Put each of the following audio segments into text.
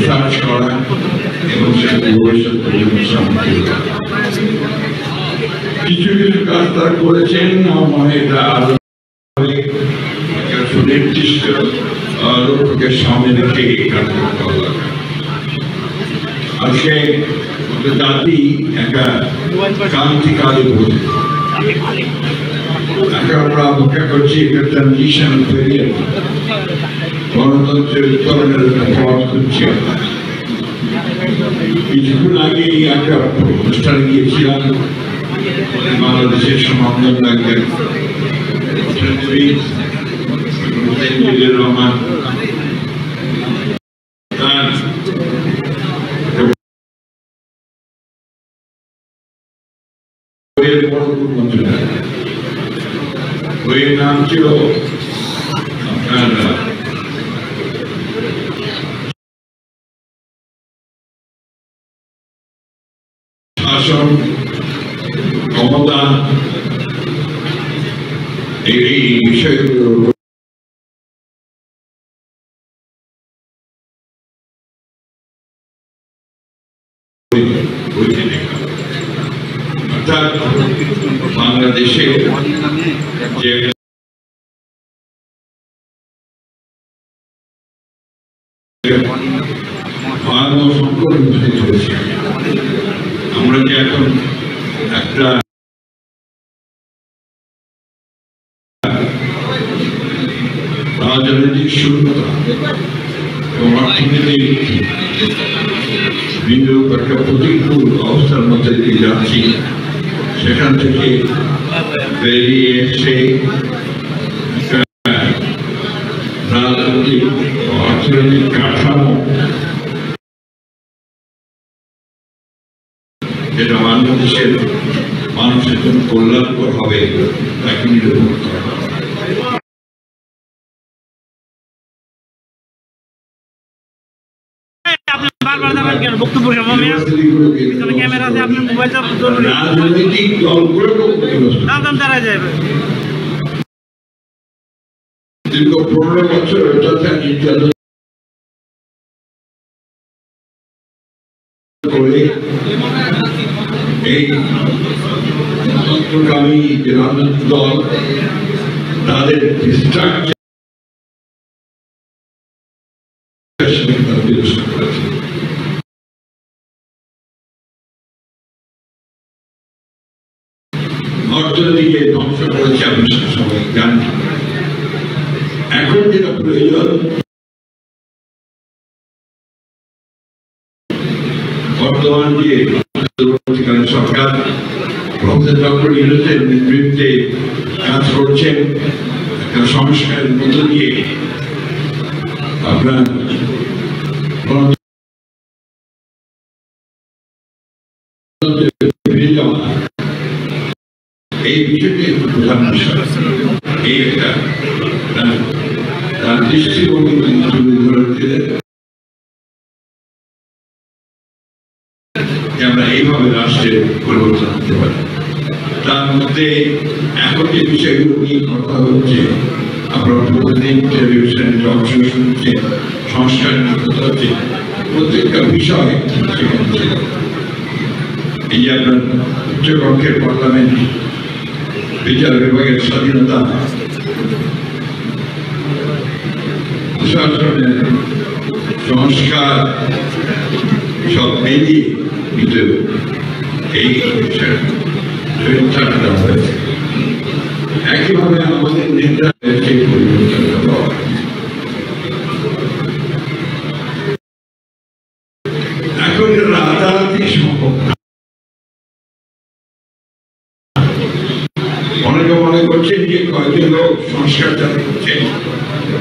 Research করা এবং সেটা ভবিষ্যৎ কিছু কিছু কাজ তারা করেছেন। আমার মনে এটা আরো সুনির্দিষ্ট লক্ষ্যকে সামনে রেখে কাজ করতে হবে। আজকে জাতি একটা ক্রান্তিকালে বলছে, আমরা অপেক্ষা করছি একটা ট্রানজিশন পিরিয়ড, গণতন্ত্রের উত্তরণের পথ খুঁজছি। কিছুক্ষণ আগে একটা অনুষ্ঠানে গিয়েছিলাম, বাংলাদেশের সমাধান লাগবেন রহমান বইয়ের নাম ছিল আপনার শাসন ক্ষমতা, এই বিষয়গুলো অর্থাৎ বাংলাদেশে যে ভয়াবহ সংকট উপস্থিত হয়েছে, আমরা যে এখন একটা রাজনৈতিক শূন্যতা এবং অর্থনৈতিক বিনিয়োগ একটা প্রতিকূল অবস্থার মধ্যে দিয়ে যাচ্ছি, সেখান থেকে বেরিয়ে এসে রাজনৈতিক অর্থনৈতিক কাঠামো যেটা বাংলাদেশের মানুষের জন্য কল্যাণকর হবে তাকে নিরূপণ করা। রাজনৈতিক দলগুলো দীর্ঘ 15 বছর নির্যাতন করে এই তন্ত্রগামী রাজনৈতিক দল তাদের অর্থনীতিকে ধ্বংস করেছে। আপনি সবাই জানেন, এখন যেটা প্রয়োজন বর্তমান যে সরকার প্রফেসর ডক্টর ইউনূসের নেতৃত্বে কাজ করছেন, একটা সংস্কারের মধ্য দিয়ে আপনার ফিরে যাওয়া, এই বিষয়টি একটু প্রধান বিষয়। এই একটা তার দৃষ্টিভঙ্গি তুলে ধরতে আমরা এইভাবে রাষ্ট্রের পরিবর্তন করতে পারি। তার মধ্যে এখন যে বিষয়গুলো নিয়ে কথা হচ্ছে, আপনারা প্রতিদিন টেলিভিশনে অংশ শুনছেন, সংস্কার নিয়ে কথা হচ্ছে, প্রত্যেকটা বিষয় এই যে আপনার উচ্চকক্ষের পার্লামেন্ট, বিচার বিভাগের স্বাধীনতা, প্রশাসনের সংস্কার সব মিলিয়ে কিন্তু এই একইভাবে আমাদের নেতা পরিবর্তন এখন রাতারাতি সম্ভব। অনেকে মনে করছেন যে কয়েকজন লোক সংস্কার চালু করছেন,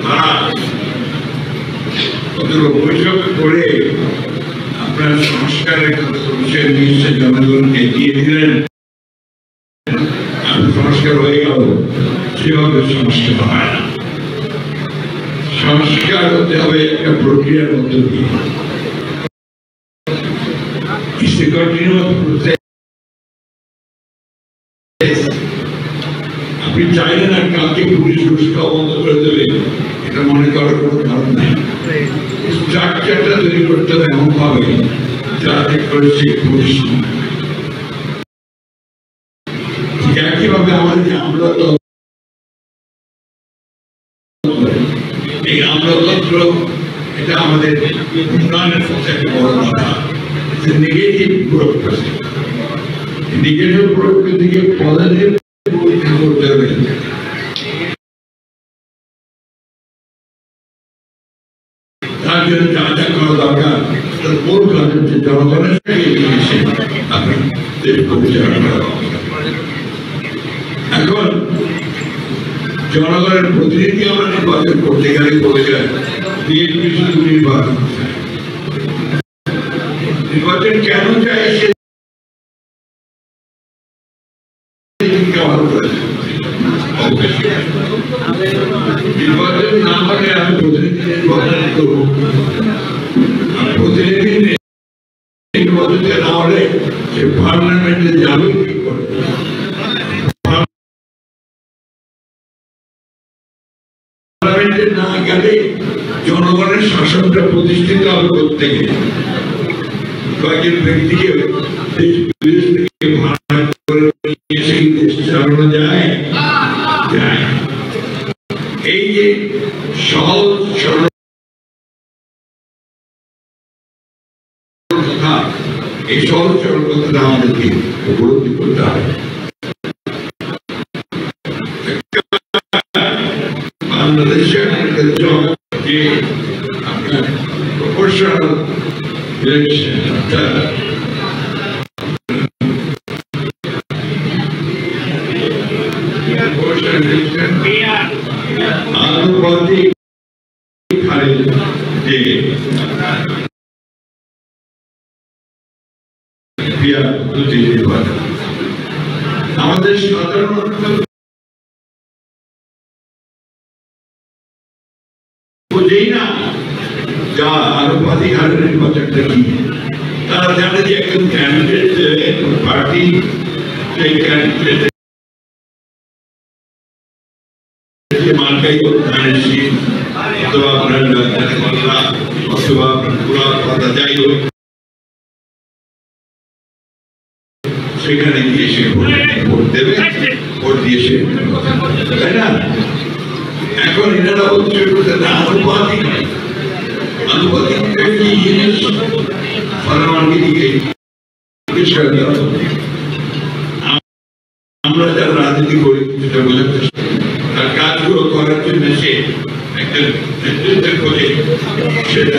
তারা বৈঠক করে আপনার সংস্কারের বিষয় নিয়ে জনগণকে দিয়ে দিলেন, আর সংস্কার হয়ে গেল। সেভাবে সংস্কার হয় না। সংস্কার হতে হবে একটা প্রক্রিয়ার মধ্য দিয়ে। আপনি চাইলেন আর কালকে পুলিশ ঘুষ খাওয়া বন্ধ করে দেবে, এটা মনে করার কোনো কারণ নেই। স্ট্রাকচারটা তৈরি করতে হবে এমন ভাবে যাতে করে সেই প্রতিষ্ঠান একইভাবে আমাদের আমলাতন্ত্র, এই আমলাতন্ত্র এটা আমাদের উন্নয়নের পক্ষে একটা বড় কথা। নেগেটিভ ব্যুরোক্রেসি, নেগেটিভ ব্যুরোক্রেসিকে পজিটিভ করতে হবে। তার জন্য যা যা করা দরকার তার মূল কাজ হচ্ছে জনগণের সঙ্গে মিশে আপনার দেশ পরিচালনা করা। এখন জনগণের প্রতিনিধি আমরা নির্বাচন করতে গেলে বলে যায় বিএনপি শুধু নির্বাচন কেন চাই সে নির্বাচন না হলে আমি প্রতিনিধি নির্বাচন করবো, প্রতিনিধি নির্বাচন না হলে সে পার্লামেন্টে যাবে কি করবে? পার্লামেন্টে না গেলে জনগণের শাসনটা প্রতিষ্ঠিত হবে করতে গেলে কয়েকজন ব্যক্তিকে দেশ বিদেশ থেকে ভাড়া করে নিয়ে সেই দেশ চালানো যায়। এই যে সহজ সরল কথা, এই সহজ সরল কথাটা আমাদেরকে উপলব্ধি করতে হবে। বাংলাদেশের যে আপনার প্রপোর্শনাল ইলেকশন আনুপাতিক হারে যে আমাদের সাধারণত বোঝেই না যা আনুপাতিক হারে নির্বাচনটা কি। তারা জানে যে একজন ক্যান্ডিডেট পার্টি সেই ক্যান্ডিডেট মার্কাই ধানের শীত অথবা আপনার অথবা পুরা কথা যাই হোক সেখানে গিয়ে সে ভোট দেবে, ভোট দিয়ে সে তাই না। এখন এনারা বলছে আনুপাতিক, আনুপাতিক কি জিনিস পারমাণবিক দিকে আমরা যারা রাজনীতি করি সেটা বোঝার চেষ্টা তার কাজগুলো করার জন্য সে একটা নেতৃত্ব করে সেটা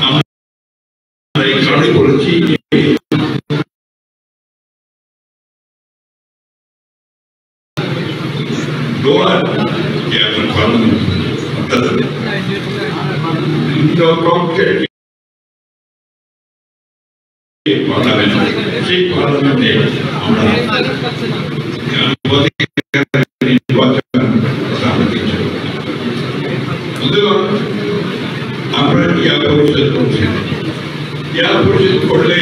আমরা এই কারণে বলেছি গোয়ার যে আপনার পার্লামেন্ট অর্থাৎ সেই পার্লামেন্টে আমরা আমরা ইয়া পরিষদ করছেন, ইয়া পরিষদ করলে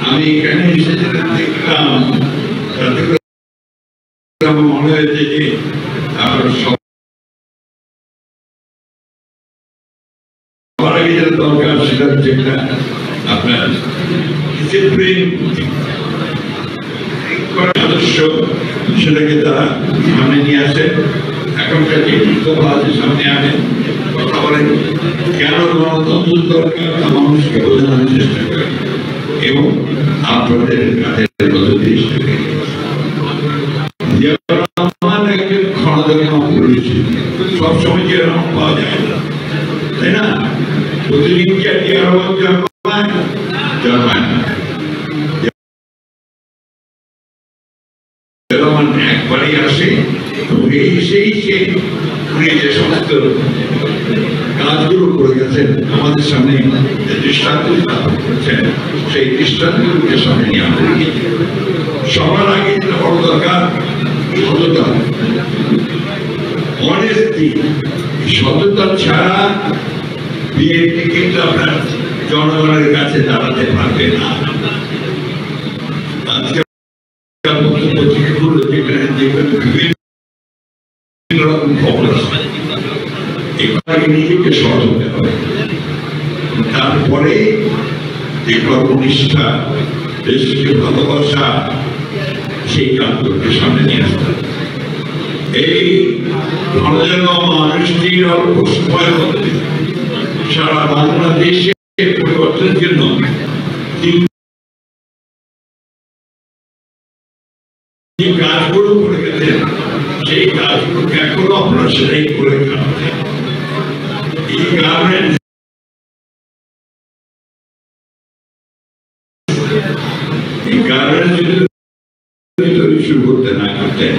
আমি এখানে এসে দেখলাম মনে হয়েছে যে আপনার সবার আগে যেটা দরকার সেটা হচ্ছে একটা আপনার ডিসিপ্লিন আদর্শ, সেটাকে তারা সামনে নিয়ে আসে। এখনকার যে সামনে আনে কথা বলেন কেন গণতন্ত্র দরকার তা মানুষকে বোঝানোর চেষ্টা করে এবং আপনাদের কাজের পদ্ধতি সবসময় যেরকম পাওয়া যায় তাই না, প্রতিদিন জন্মায় না, একবারই আসে এবং সেই উনি যে সমস্ত কাজগুলো করে গেছেন আমাদের সামনে যে দৃষ্টান্ত করেছেন সেই দৃষ্টান্তগুলোকে সামনে নিয়ে আমরা সবার আগে যেটা বড় দরকার সততা, অনেস্টি। সততা ছাড়া বিএনপি কিন্তু আপনার জনগণের কাছে দাঁড়াতে পারবে না। আজকে বিভিন্ন রকম খবর আছে এখানে নিজেকে সৎ হতে হবে, তারপরে যে কর্মনিষ্ঠা, দেশকে ভালোবাসা, সেই কাজগুলোকে সামনে নিয়ে আসতে হবে। এই যেন মানুষটির অল্প সময়ের মধ্যে সারা বাংলাদেশে পরিবর্তনের জন্য যে কাজগুলো করে গেছেন সেই কাজগুলোকে এখনো আপনারা সেটাই করে খাওয়াচ্ছেন। এই গার্মেন্টস শুরু করতে না করতেন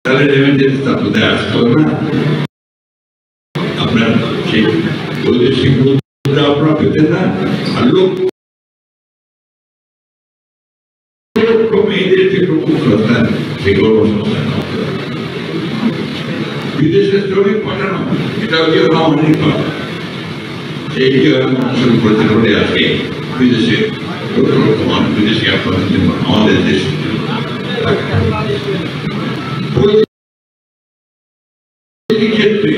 তাহলে রেমিটেন্স আপনাদের আসতো না, আপনার সেই বৈদেশিক মুদ্রা আপনারা পেতেন না, আর লোক মেয়েদের যে কর্মসংস্থান সেই কর্মসংস্থান বিদেশে শ্রমিক পাঠানো, এটা হচ্ছে অনেক পাওয়া সেই শুরু করতে হলে আজকে বিদেশে বিদেশি আপনাদের জন্য আমাদের দেশে ক্ষেত্রে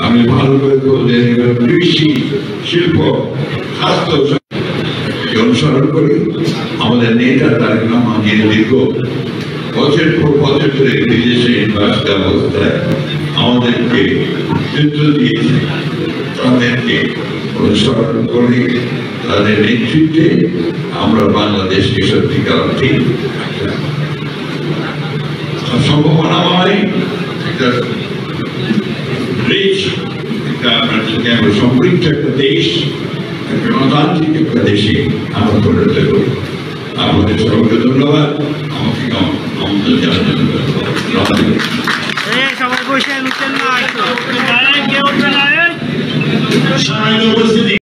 আমি ভালো করে বললেন কৃষি, শিল্প, স্বাস্থ্য অনুসরণ করি। আমাদের নেতা তারেক রহমান দীর্ঘ বছর পর বছর ধরে বিদেশে নির্বাচন অবস্থায় আমাদেরকে নেতৃত্ব দিয়েছে, তাদেরকে অনুসরণ করে তাদের নেতৃত্বে আমরা বাংলাদেশকে সত্যিকার অর্থে সম্ভাবনাময় একটা রিচ, একটা সমৃদ্ধ একটা দেশ, একটা গণতান্ত্রিক একটা দেশে আমরা পরিণত করি। আপনাদের সবাইকে ধন্যবাদ, আমাকে আমন্ত্রণ জানানোর জন্য। সবাই বসে